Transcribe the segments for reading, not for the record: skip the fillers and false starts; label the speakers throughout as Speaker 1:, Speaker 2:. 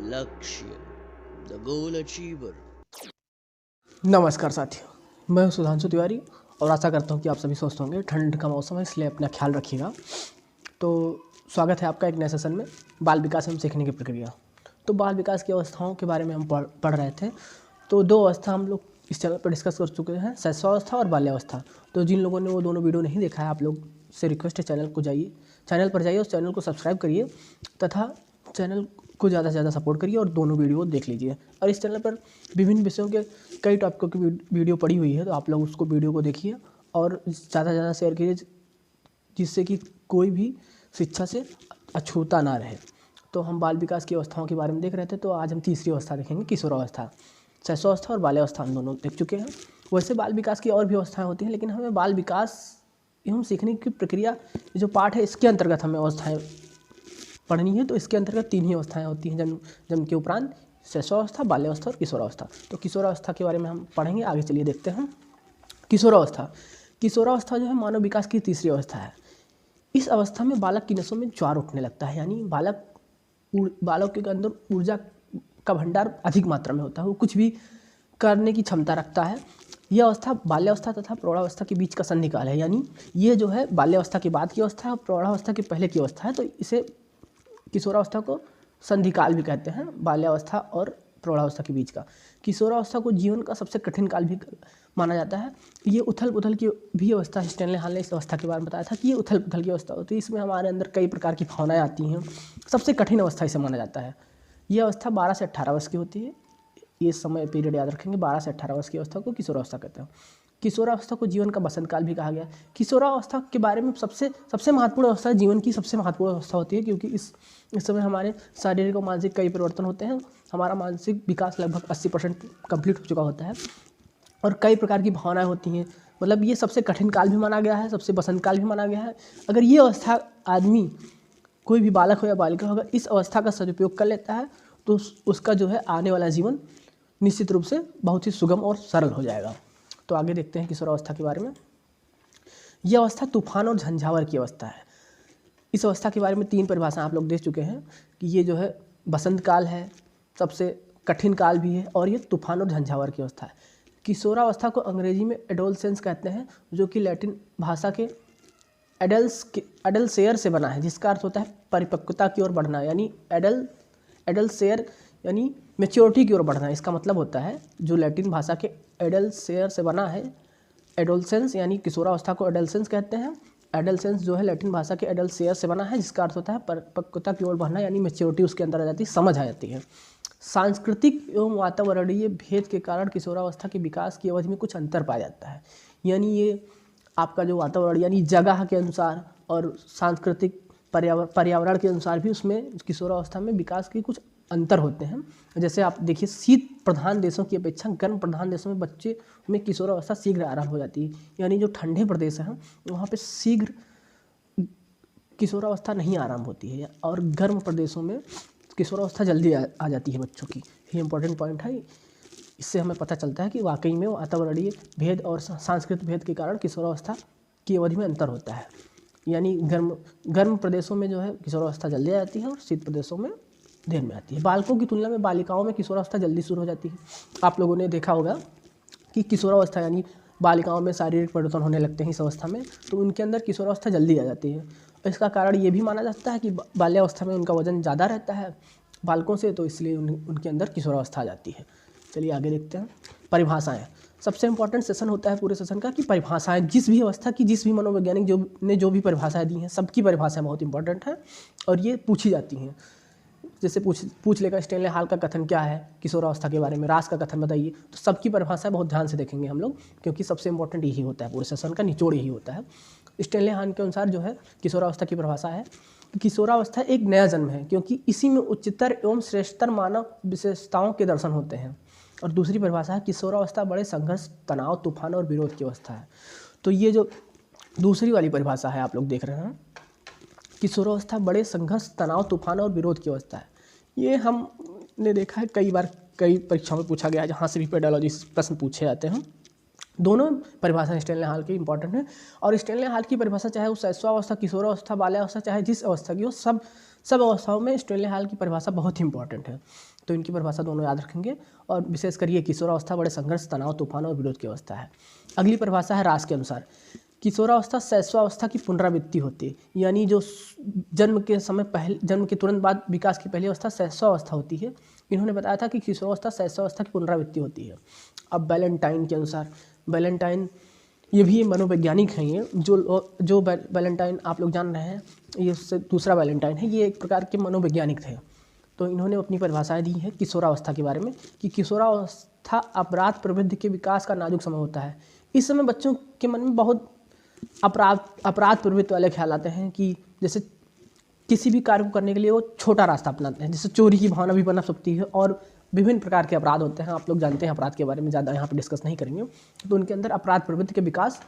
Speaker 1: लक्ष्य the goal achiever.
Speaker 2: नमस्कार साथियों, मैं सुधांशु तिवारी और आशा करता हूँ कि आप सभी स्वस्थ होंगे। ठंड का मौसम है इसलिए अपना ख्याल रखिएगा। तो स्वागत है आपका एक नए सेशन में, बाल विकास एवं सीखने की प्रक्रिया। तो बाल विकास की अवस्थाओं के बारे में हम पढ़ रहे थे। तो दो अवस्था हम लोग इस चैनल पर डिस्कस कर चुके हैं, शैशवावस्था और बाल्यावस्था। तो जिन लोगों ने वो दोनों वीडियो नहीं देखा है, आप लोग से रिक्वेस्ट है चैनल पर जाइए, उस चैनल को सब्सक्राइब करिए तथा चैनल को ज़्यादा से ज़्यादा सपोर्ट करिए और दोनों वीडियो देख लीजिए। और इस चैनल पर विभिन्न विषयों के कई टॉपिकों की वीडियो पड़ी हुई है, तो आप लोग उसको वीडियो को देखिए और ज़्यादा से ज़्यादा शेयर कीजिए, जिससे कि कोई भी शिक्षा से अछूता ना रहे। तो हम बाल विकास की अवस्थाओं के बारे में देख रहे थे। तो आज हम तीसरी अवस्था देखेंगे, किशोरावस्था। शैशवावस्था और बाल्यावस्था हम दोनों देख चुके हैं। वैसे बाल विकास की और भी अवस्थाएँ होती हैं, लेकिन हमें बाल विकास एवं सीखने की प्रक्रिया जो पाठ है, इसके अंतर्गत हमें अवस्थाएँ पढ़नी है। तो इसके अंतर्गत तीन ही अवस्थाएं होती हैं, जन्म के उपरांत, शैशवावस्था, बाल्यावस्था और किशोरावस्था। तो किशोरावस्था के बारे में हम पढ़ेंगे आगे। चलिए देखते हैं। किशोरावस्था जो है मानव विकास की तीसरी अवस्था है। इस अवस्था में बालक की नसों में ज्वार उठने लगता है, यानी बालक के अंदर ऊर्जा का भंडार अधिक मात्रा में होता है, वो कुछ भी करने की क्षमता रखता है। यह अवस्था बाल्यावस्था तथा प्रौढ़ावस्था के बीच का संधिकाल है, यानी ये जो है बाल्यावस्था के बाद की अवस्था है और प्रौढ़ावस्था के पहले की अवस्था है। तो इसे किशोरावस्था को संधिकाल भी कहते हैं, बाल्यावस्था और प्रौढ़ावस्था के बीच का। किशोरावस्था को जीवन का सबसे कठिन काल भी माना जाता है। ये उथल पुथल की भी अवस्था है। स्टैनले हॉल ने इस अवस्था के बारे में बताया था कि ये उथल पुथल की अवस्था होती है। इसमें हमारे अंदर कई प्रकार की भावनाएं आती हैं। सबसे कठिन अवस्था इसे माना जाता है। ये अवस्था 12 से 18 वर्ष की होती है। ये समय पीरियड याद रखेंगे, 12 से 18 वर्ष की अवस्था को किशोरावस्था कहते हैं। किशोरावस्था को जीवन का बसंत काल भी कहा गया। किशोरावस्था के बारे में सबसे महत्वपूर्ण अवस्था जीवन की सबसे महत्वपूर्ण अवस्था होती है, क्योंकि इस समय हमारे शारीरिक और मानसिक कई परिवर्तन होते हैं। हमारा मानसिक विकास लगभग 80% कंप्लीट हो चुका होता है और कई प्रकार की भावनाएं होती हैं। मतलब ये सबसे कठिन काल भी माना गया है, सबसे बसंत काल भी माना गया है। अगर ये अवस्था आदमी, कोई भी बालक हो या बालिका हो, अगर इस अवस्था का सदुपयोग कर लेता है तो उसका जो है आने वाला जीवन निश्चित रूप से बहुत ही सुगम और सरल हो जाएगा। तो आगे देखते हैं किशोरावस्था के बारे में। यह अवस्था तूफान और झंझावार की अवस्था है। इस अवस्था के बारे में तीन परिभाषाएं आप लोग देख चुके हैं कि ये जो है बसंत काल है, सबसे कठिन काल भी है, और ये तूफान और झंझावार की अवस्था है। किशोरावस्था को अंग्रेजी में एडोलसेंस कहते हैं, जो कि लैटिन भाषा के एडल्सेयर से बना है, जिसका अर्थ होता है परिपक्वता की ओर बढ़ना, यानी एडल्सेयर यानी मेच्योरिटी की ओर बढ़ना। इसका मतलब होता है, जो लैटिन भाषा के एडल्सेयर से बना है, एडोलसेंस, यानी किशोरावस्था को एडोलसेंस कहते हैं। एडोलसेंस जो है लैटिन भाषा के एडल्सेयर से बना है, जिसका अर्थ होता है परिपक्वता की ओर बढ़ना, यानी मेच्योरिटी उसके अंदर आ जाती है, समझ आ जाती है। सांस्कृतिक एवं वातावरणीय भेद के कारण किशोरावस्था के विकास की अवधि में कुछ अंतर पाया जाता है। यानी ये आपका जो वातावरण, यानी जगह के अनुसार और सांस्कृतिक पर्यावरण के अनुसार भी उसमें किशोरावस्था में विकास के कुछ अंतर होते हैं। जैसे आप देखिए, शीत प्रधान देशों की अपेक्षा गर्म प्रधान देशों में बच्चे में किशोरावस्था शीघ्र आरंभ हो जाती है। यानी जो ठंडे प्रदेश हैं वहाँ पे शीघ्र किशोरावस्था नहीं आरंभ होती है, और गर्म प्रदेशों में किशोरावस्था जल्दी आ जाती है बच्चों की। ये इंपॉर्टेंट पॉइंट है। इससे हमें पता चलता है कि वाकई में वातावरणीय भेद और सांस्कृतिक भेद के कारण किशोरावस्था की अवधि में अंतर होता है। यानी गर्म प्रदेशों में जो है किशोरावस्था जल्दी आ जाती है और शीत प्रदेशों में देर में आती है। बालकों की तुलना में बालिकाओं में किशोरावस्था जल्दी शुरू हो जाती है। आप लोगों ने देखा होगा कि किशोरावस्था यानी बालिकाओं में शारीरिक परिवर्तन होने लगते हैं इस अवस्था में, तो उनके अंदर किशोरावस्था जल्दी आ जाती है। इसका कारण ये भी माना जाता है कि बाल्यावस्था में उनका वजन ज़्यादा रहता है बालकों से, तो इसलिए उनके अंदर किशोरावस्था आ जाती है। चलिए आगे देखते हैं। परिभाषाएँ। सबसे इंपॉर्टेंट सेशन होता है पूरे सेशन का कि परिभाषाएँ, जिस भी अवस्था की जिस भी मनोवैज्ञानिक ने जो भी परिभाषाएँ दी हैं, सबकी परिभाषाएँ बहुत इंपॉर्टेंट हैं और ये पूछी जाती हैं। जैसे पूछ लेगा स्टैनले हॉल का कथन क्या है किशोरावस्था के बारे में, रास का कथन बताइए। तो सबकी परिभाषा बहुत ध्यान से देखेंगे हम लोग, क्योंकि सबसे इंपॉर्टेंट यही होता है, पूरे सेशन का निचोड़ यही होता है। स्टैनले हॉल के अनुसार जो है किशोरावस्था की परिभाषा है कि किशोरावस्था एक नया जन्म है, क्योंकि इसी में उच्चतर एवं श्रेष्ठतर मानव विशेषताओं के दर्शन होते हैं। और दूसरी परिभाषा है किशोरावस्था बड़े संघर्ष, तनाव, तूफान और विरोध की अवस्था है। तो ये जो दूसरी वाली परिभाषा है आप लोग देख रहे हैं, किशोरावस्था बड़े संघर्ष, तनाव, तूफान और विरोध की अवस्था है। ये हमने देखा है कई बार, कई परीक्षाओं में पूछा गया है, जहाँ से भी पेडालॉजी प्रश्न पूछे जाते हैं। दोनों परिभाषा स्टैनले हॉल की इंपॉर्टेंट है। और स्टैनले हॉल की परिभाषा चाहे वो शैशवावस्था, किशोरावस्था, बाल्यावस्था, चाहे जिस अवस्था की हो, सब सब अवस्थाओं में स्टेनले हॉल की परिभाषा बहुत ही इंपॉर्टेंट है, तो इनकी परिभाषा दोनों याद रखेंगे। और विशेषकर ये किशोरावस्था बड़े संघर्ष, तनाव, तूफान और विरोध की अवस्था है। अगली परिभाषा है रास के अनुसार। किशोरावस्था शैशवावस्था की पुनरावृत्ति होती है, यानी जो जन्म के समय पहले, जन्म के तुरंत बाद विकास की पहली अवस्था शैशवावस्था होती है। इन्होंने बताया था कि किशोरावस्था शैशवावस्था की पुनरावृत्ति होती है। अब वैलेंटाइन के अनुसार, वैलेंटाइन ये भी मनोवैज्ञानिक हैं, ये जो वैलेंटाइन आप लोग जान रहे हैं, ये उससे दूसरा वैलेंटाइन है, ये एक प्रकार के मनोवैज्ञानिक थे। तो इन्होंने अपनी परिभाषाएं दी हैं किशोरावस्था के बारे में कि किशोरावस्था अपराध प्रवृत्ति के विकास का नाजुक समय होता है। इस समय बच्चों के मन में बहुत अपराध प्रवृत्ति वाले ख्याल आते हैं कि जैसे किसी भी कार्य को करने के लिए वो छोटा रास्ता अपनाते हैं, जैसे चोरी की भावना भी बना सकती है और विभिन्न प्रकार के अपराध होते हैं। आप लोग जानते हैं अपराध के बारे में, ज़्यादा यहाँ पे डिस्कस नहीं करेंगे। तो उनके अंदर अपराध प्रवृत्ति के विकास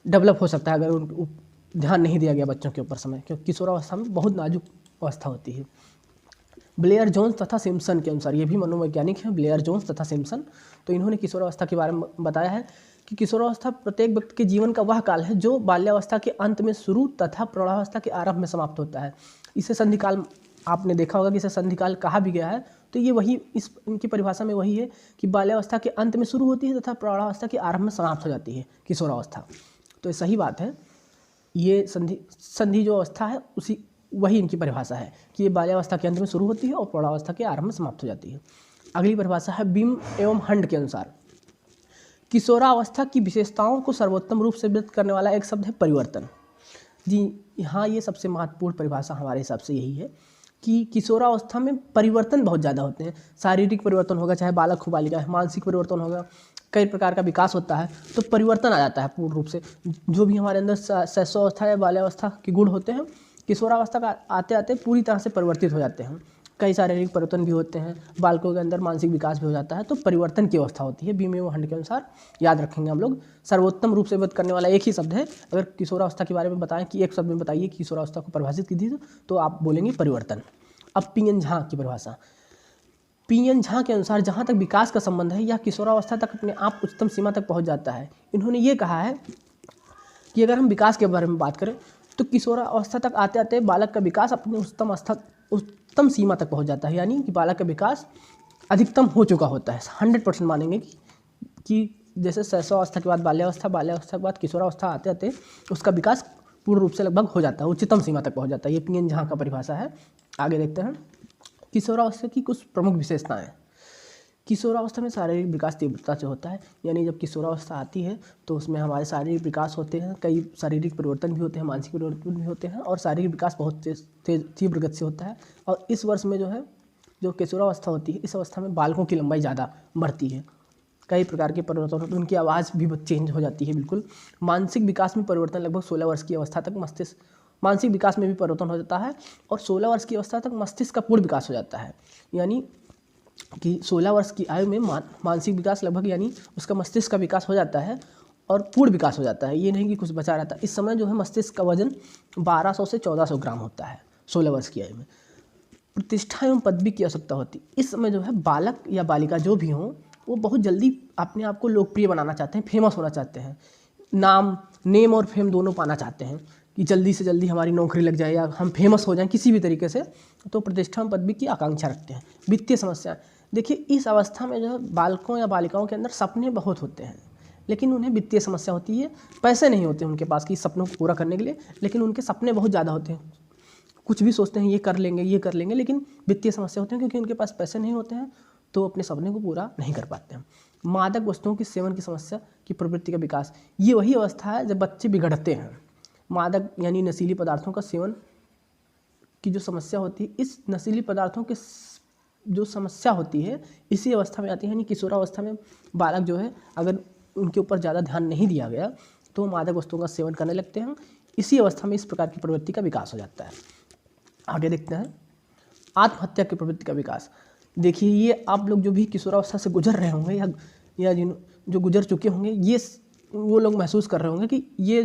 Speaker 2: डेवलप हो सकता है अगर उन ध्यान नहीं दिया गया बच्चों के ऊपर समय, क्योंकि किशोरावस्था में बहुत नाजुक अवस्था होती है। ब्लेयर जोन्स तथा सिम्पसन के अनुसार, ये भी मनोवैज्ञानिक हैं, ब्लेयर जोन्स तथा सिम्पसन। तो इन्होंने किशोरावस्था के बारे में बताया है कि किशोरावस्था प्रत्येक व्यक्ति के जीवन का वह काल है जो बाल्यावस्था के अंत में शुरू तथा प्रौढ़ावस्था के आरंभ में समाप्त होता है। इसे संधिकाल, आपने देखा होगा कि इसे संधिकाल कहा भी गया है। तो ये वही, इनकी परिभाषा में वही है कि बाल्यावस्था के अंत में शुरू होती है तथा प्रौढ़ावस्था के आरंभ में समाप्त हो जाती है किशोरावस्था। तो ये सही बात है, ये संधि जो अवस्था है उसी वही इनकी परिभाषा है कि ये बाल्यावस्था के अंत में शुरू होती है और प्रौढ़ावस्था के आरंभ में समाप्त हो जाती है। अगली परिभाषा है बीम एवं हंट के अनुसार। किशोरावस्था की विशेषताओं को सर्वोत्तम रूप से व्यक्त करने वाला एक शब्द है परिवर्तन। जी हाँ, ये सबसे महत्वपूर्ण परिभाषा हमारे हिसाब से यही है कि किशोरावस्था में परिवर्तन बहुत ज़्यादा होते हैं। शारीरिक परिवर्तन होगा, चाहे बालक हो बालिका है, मानसिक परिवर्तन होगा, कई प्रकार का विकास होता है, तो परिवर्तन आ जाता है पूर्ण रूप से। जो भी हमारे अंदर शैशवावस्था या बाल्यावस्था के गुण होते हैं, किशोरावस्था का आते आते पूरी तरह से परिवर्तित हो जाते हैं। कई शारीरिक परिवर्तन भी होते हैं, बालकों के अंदर मानसिक विकास भी हो जाता है, तो परिवर्तन की अवस्था होती है। बीम एवं हंट के अनुसार याद रखेंगे हम लोग। सर्वोत्तम रूप से व्यक्त करने वाला एक ही शब्द है। अगर किशोरावस्था के बारे में बताएं कि एक शब्द में बताइए किशोरावस्था को परिभाषित कीजिए, तो आप बोलेंगे परिवर्तन। अब पी.एन. झा की परिभाषा। पी.एन. झा के अनुसार जहाँ तक विकास का संबंध है, यह किशोरावस्था तक अपने आप उच्चतम सीमा तक पहुँच जाता है। इन्होंने ये कहा है कि अगर हम विकास के बारे में बात करें तो किशोरावस्था तक आते आते बालक का विकास अपने उच्चतम सीमा तक पहुंच जाता है, यानी कि बालक का विकास अधिकतम हो चुका होता है। 100% मानेंगे कि जैसे शैशवावस्था के बाद बाल्यावस्था, बाल्यावस्था के बाद किशोरावस्था आते आते उसका विकास पूर्ण रूप से लगभग हो जाता है, उच्चतम सीमा तक पहुंच जाता है। ये पी.एन. झा का परिभाषा है। आगे देखते हैं किशोरावस्था की कुछ प्रमुख विशेषताएँ। किशोरावस्था में शारीरिक विकास तीव्रता से होता है, यानी जब किशोरावस्था आती है तो उसमें हमारे शारीरिक विकास होते हैं, कई शारीरिक परिवर्तन भी होते हैं, मानसिक परिवर्तन भी होते हैं और शारीरिक विकास बहुत तेज तीव्र गति से होता है। और इस वर्ष में जो है, जो किशोरावस्था होती है, इस अवस्था में बालकों की लंबाई ज़्यादा बढ़ती है, कई प्रकार के परिवर्तन होते हैं, उनकी आवाज़ भी चेंज हो जाती है बिल्कुल। मानसिक विकास में परिवर्तन लगभग 16 वर्ष की अवस्था तक मस्तिष्क, मानसिक विकास में भी परिवर्तन हो जाता है और 16 वर्ष की अवस्था तक मस्तिष्क का पूर्ण विकास हो जाता है। यानी कि 16 वर्ष की आयु में मानसिक विकास लगभग, यानी उसका मस्तिष्क का विकास हो जाता है और पूर्ण विकास हो जाता है। ये नहीं कि कुछ बचा रहता है। इस समय जो है मस्तिष्क का वजन 1200 से 1400 ग्राम होता है 16 वर्ष की आयु में। प्रतिष्ठा एवं पदवी की आवश्यकता होती है। इस समय जो है बालक या बालिका जो भी हों, वो बहुत जल्दी अपने आप को लोकप्रिय बनाना चाहते हैं, फेमस होना चाहते हैं, नेम और फेम दोनों पाना चाहते हैं कि जल्दी से जल्दी हमारी नौकरी लग जाए या हम फेमस हो जाएं किसी भी तरीके से। तो प्रतिष्ठा एवं पदवी की आकांक्षा रखते हैं। वित्तीय समस्या, देखिए इस अवस्था में जो है बालकों या बालिकाओं के अंदर सपने बहुत होते हैं, लेकिन उन्हें वित्तीय समस्या होती है। पैसे नहीं होते उनके पास कि सपनों को पूरा करने के लिए, लेकिन उनके सपने बहुत ज़्यादा होते हैं। कुछ भी सोचते हैं ये कर लेंगे, लेकिन वित्तीय समस्या होती है क्योंकि उनके पास पैसे नहीं होते हैं, तो अपने सपने को पूरा नहीं कर पाते हैं। मादक वस्तुओं के सेवन की समस्या की प्रवृत्ति का विकास, ये वही अवस्था है जब बच्चे बिगड़ते हैं। मादक यानी नशीली पदार्थों का सेवन की जो समस्या होती है, इस नशीली पदार्थों के जो समस्या होती है इसी अवस्था में आती है। यानी किशोरावस्था में बालक जो है, अगर उनके ऊपर ज़्यादा ध्यान नहीं दिया गया तो मादक वस्तुओं का सेवन करने लगते हैं। इसी अवस्था में इस प्रकार की प्रवृत्ति का विकास हो जाता है। आगे देखते हैं आत्महत्या की प्रवृत्ति का विकास। देखिए ये आप लोग जो भी किशोरावस्था से गुजर रहे होंगे या जो गुजर चुके होंगे, ये वो लोग महसूस कर रहे होंगे कि ये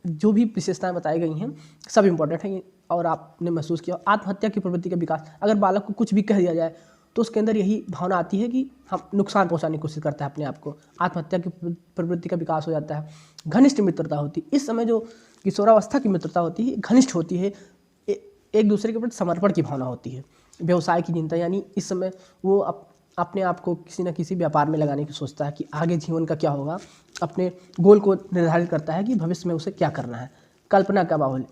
Speaker 2: जो भी विशेषताएं बताई गई हैं सब इम्पोर्टेंट हैं और आपने महसूस किया। आत्महत्या की प्रवृत्ति का विकास, अगर बालक को कुछ भी कह दिया जाए तो उसके अंदर यही भावना आती है कि हम नुकसान पहुंचाने की कोशिश करता है अपने आप को। आत्महत्या की प्रवृत्ति का विकास हो जाता है। घनिष्ठ मित्रता होती है। इस समय जो किशोरावस्था की मित्रता होती है घनिष्ठ होती है, एक दूसरे के प्रति समर्पण की भावना होती है। व्यवसाय की चिंता, यानी इस समय वो अपने आप को किसी न किसी व्यापार में लगाने की सोचता है कि आगे जीवन का क्या होगा, अपने गोल को निर्धारित करता है कि भविष्य में उसे क्या करना है। कल्पना का बाहुल्य,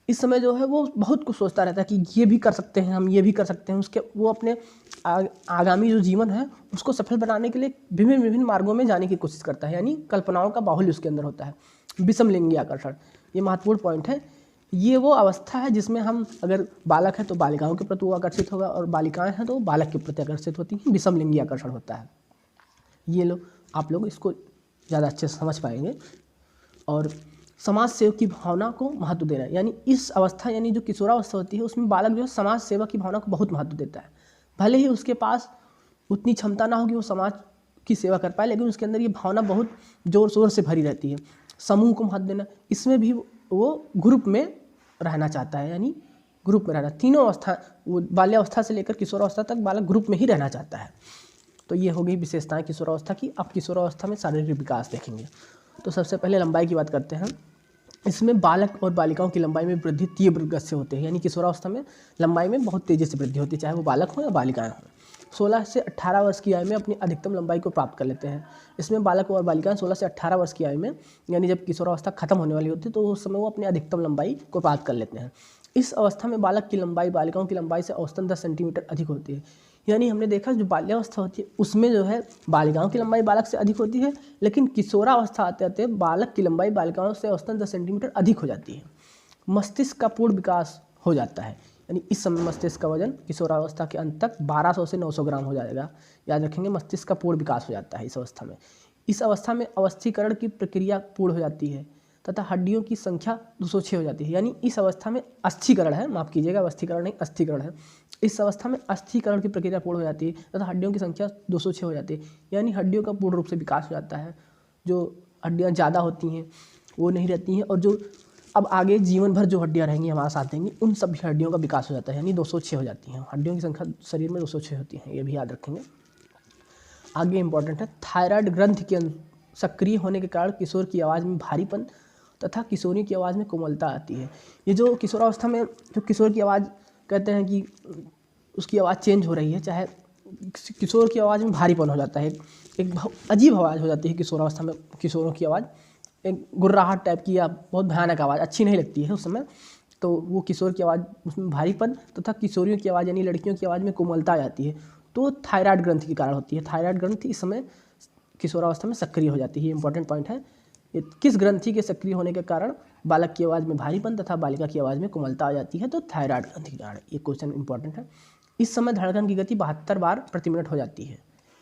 Speaker 2: इस समय जो है वो बहुत कुछ सोचता रहता है कि ये भी कर सकते हैं हम, ये भी कर सकते हैं। उसके वो अपने आगामी जो जीवन है उसको सफल बनाने के लिए विभिन्न विभिन्न मार्गों में जाने की कोशिश करता है, यानी कल्पनाओं का बाहुल्य उसके अंदर होता है। विषमलिंगी आकर्षण, ये महत्वपूर्ण पॉइंट है। ये वो अवस्था है जिसमें हम, अगर बालक है तो बालिकाओं के प्रति वो आकर्षित होगा, और बालिकाएं हैं तो बालक के प्रति आकर्षित होती हैं। विषमलिंगी आकर्षण होता है। ये लोग, आप लोग इसको ज़्यादा अच्छे से समझ पाएंगे। और समाज सेवा की भावना को महत्व देना, यानी इस अवस्था, यानी जो किशोरावस्था होती है उसमें बालक जो है समाज सेवा की भावना को बहुत महत्व देता है। भले ही उसके पास उतनी क्षमता ना हो कि वो समाज की सेवा कर पाए, लेकिन उसके अंदर ये भावना बहुत ज़ोर शोर से भरी रहती है। समूह को महत्व देना, इसमें भी वो ग्रुप में रहना चाहता है, यानी ग्रुप में रहना। तीनों अवस्था, वो बाल्यावस्था से लेकर किशोरावस्था तक बालक ग्रुप में ही रहना चाहता है। तो ये हो गई विशेषताएं किशोरावस्था की। अब किशोरावस्था में शारीरिक विकास देखेंगे। तो सबसे पहले लंबाई की बात करते हैं। इसमें बालक और बालिकाओं की लंबाई में वृद्धि तीव्र गति से होती है, यानी किशोरावस्था में लंबाई में बहुत तेज़ी से वृद्धि होती है, चाहे वो बालक हो या बालिकाएं हों। 16 से 18 वर्ष की आयु में अपनी अधिकतम लंबाई को प्राप्त कर लेते हैं। इसमें बालक और बालिकाएं 16 से 18 वर्ष की आयु में, यानी जब किशोरावस्था खत्म होने वाली होती है, तो उस समय वो अपनी अधिकतम लंबाई को प्राप्त कर लेते हैं। इस अवस्था में बालक की लंबाई बालिकाओं की लंबाई से औसतन 10 सेंटीमीटर अधिक होती है। यानी हमने देखा जो बाल्यावस्था होती है उसमें जो है बालिकाओं की लंबाई बालक से अधिक होती है, लेकिन किशोरावस्था आते आते बालक की लंबाई बालिकाओं से औसतन 10 सेंटीमीटर अधिक हो जाती है। मस्तिष्क का पूर्ण विकास हो जाता है, यानी इस समय मस्तिष्क का वजन किशोरावस्था के अंत तक 1200 से 900 ग्राम हो जाएगा। याद रखेंगे, मस्तिष्क का पूर्ण विकास हो जाता है इस अवस्था में। इस अवस्था में अवस्थीकरण की प्रक्रिया पूर्ण हो जाती है तथा हड्डियों की संख्या 206 हो जाती है। यानी इस अवस्था में अस्थिकरण है, माफ़ कीजिएगा, अवस्थीकरण नहीं अस्थिकरण है। इस अवस्था में अस्थिकरण की प्रक्रिया पूर्ण हो जाती है तथा हड्डियों की संख्या 206 हो जाती है, यानी हड्डियों का पूर्ण रूप से विकास हो जाता है। जो हड्डियाँ ज़्यादा होती हैं वो नहीं रहती हैं, और जो अब आगे जीवन भर जो हड्डियाँ रहेंगी हमारे साथ रहेंगी, उन सभी हड्डियों का विकास हो जाता है, यानी 206 हो जाती हैं। हड्डियों की संख्या शरीर में 206 होती है, ये भी याद रखेंगे। आगे इंपॉर्टेंट है, थायराइड ग्रंथि के सक्रिय होने के कारण किशोर की आवाज़ में भारीपन तथा किशोरी की आवाज़ में कोमलता आती है। ये जो किशोरावस्था में जो किशोर की आवाज़ कहते हैं कि उसकी आवाज़ चेंज हो रही है, चाहे किशोर की आवाज़ में भारीपन हो जाता है, एक अजीब आवाज़ हो जाती है किशोरावस्था में। किशोरों की आवाज़ एक गुर्राहट टाइप की या बहुत भयानक आवाज़, अच्छी नहीं लगती है उस समय। तो वो किशोर की आवाज़, उसमें भारीपन तथा किशोरियों की आवाज़ यानी लड़कियों की आवाज़ में कोमलता आ जाती है, तो थायराइड ग्रंथि के कारण होती है। थायराइड ग्रंथि इस समय किशोरावस्था में सक्रिय हो जाती है, ये इंपॉर्टेंट पॉइंट है। किस ग्रंथि के सक्रिय होने के कारण बालक की आवाज़ में भारीपन तथा बालिका की आवाज़ में कोमलता आ जाती है? तो थायराइड ग्रंथि के कारण। ये क्वेश्चन इंपॉर्टेंट है। इस समय धड़कन की गति 72 बार प्रति मिनट हो जाती है।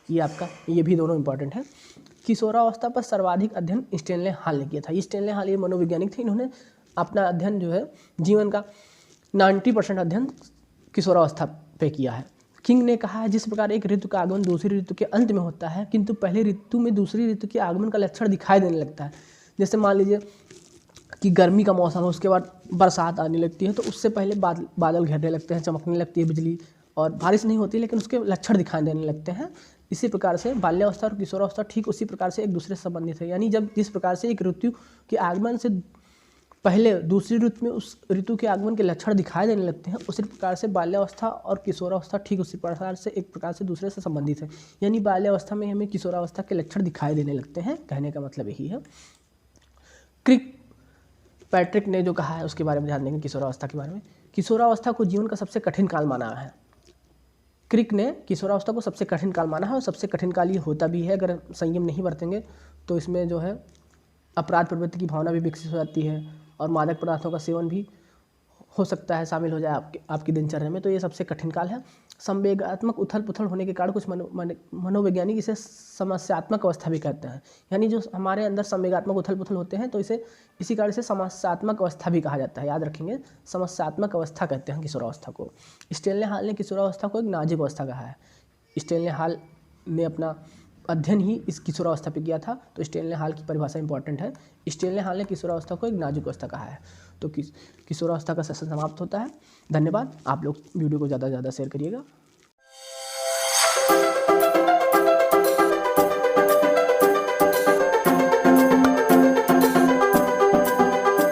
Speaker 2: ये आपका, ये भी दोनों इंपॉर्टेंट है। किशोरावस्था पर सर्वाधिक अध्ययन स्टेनले हॉल ने किया था। ये स्टेनले हॉल ये मनोवैज्ञानिक थे, इन्होंने अपना अध्ययन जो है जीवन का 90% अध्ययन किशोरावस्था पे किया है। किंग ने कहा है, जिस प्रकार एक ऋतु का आगमन दूसरी ऋतु के अंत में होता है, किंतु पहले ऋतु में दूसरी ऋतु के आगमन का लक्षण दिखाई देने लगता है। जैसे मान लीजिए कि गर्मी का मौसम है, उसके बाद बरसात आने लगती है, तो उससे पहले बादल घेरने लगते हैं, चमकने लगती है बिजली, और बारिश नहीं होती लेकिन उसके लक्षण दिखाई देने लगते हैं। इसी प्रकार से बाल्यावस्था और किशोरावस्था ठीक उसी प्रकार से एक दूसरे से संबंधित है। यानी जब जिस प्रकार से एक ऋतु के आगमन से पहले दूसरी ऋतु में उस ऋतु के आगमन के लक्षण दिखाई देने लगते हैं, उसी प्रकार से बाल्यावस्था और किशोरावस्था ठीक उसी प्रकार से एक प्रकार से दूसरे से संबंधित है। यानी बाल्यावस्था में हमें किशोरावस्था के लक्षण दिखाई देने लगते हैं, कहने का मतलब यही है। क्रिक पैट्रिक ने जो कहा है उसके बारे में ध्यान देंगे। किशोरावस्था के बारे में, किशोरावस्था को जीवन का सबसे कठिन काल माना है। क्रिक ने किशोरावस्था को सबसे कठिन काल माना है, और सबसे कठिन काल ये होता भी है। अगर संयम नहीं बरतेंगे तो इसमें जो है अपराध प्रवृत्ति की भावना भी विकसित हो जाती है, और मादक पदार्थों का सेवन भी हो सकता है शामिल हो जाए आपकी दिनचर्या में। तो ये सबसे कठिन काल है। संवेगात्मक उथल पुथल होने के कारण कुछ मनोवैज्ञानिक इसे समस्यात्मक अवस्था भी कहते हैं। यानी जो हमारे अंदर संवेगात्मक उथल पुथल होते हैं, तो इसी कारण से समस्यात्मक अवस्था भी कहा जाता है। याद रखेंगे, समस्यात्मक अवस्था कहते हैं किशोरावस्था को। स्टेनले हॉल ने किशोरावस्था को एक नाजुक अवस्था कहा है। स्टेनले हॉल ने अपना अध्ययन ही इस किशोरावस्था पे किया था, तो स्टेनले हॉल की परिभाषा इंपॉर्टेंट है। स्टेनले हॉल ने किशोरावस्था को एक नाजुक अवस्था कहा है। तो किशोरावस्था का सेशन समाप्त होता है। धन्यवाद। आप लोग वीडियो को ज़्यादा से ज़्यादा शेयर करिएगा।